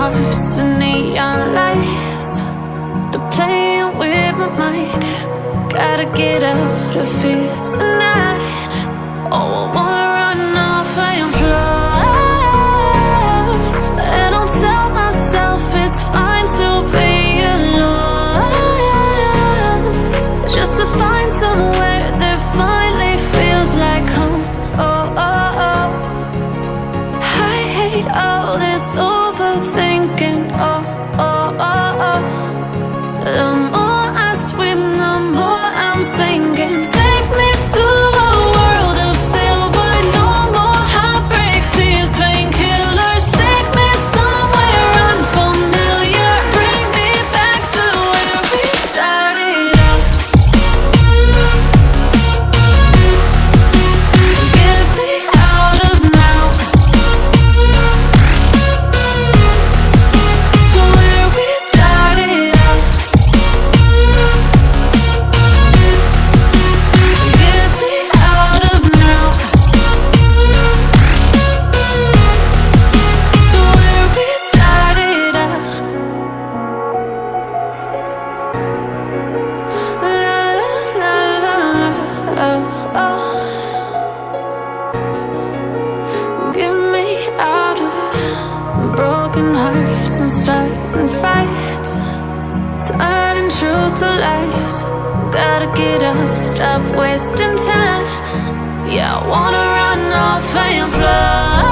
hearts and neon lights. They're playing with my mind. Gotta get out of here tonight. Oh, I wanna run off and fly. And I'll tell myself it's fine to be alone, just to find somewhere that finally feels like home. Oh, oh, oh. I hate all this overthinking. Oh, oh, oh, oh. The more I swim, the more I'm sinking. Take me to a world of silver. No more heartbreaks, tears, painkillers. Take me somewhere unfamiliar. Bring me back to where we started out. Get me out of now, to where we started out. Get me out of now, to where we started out. La la la la la, oh, oh. Get me out of broken hearts and starting fights, turning truth to lies. Gotta get up, stop wasting time. Yeah, I wanna run off and fly.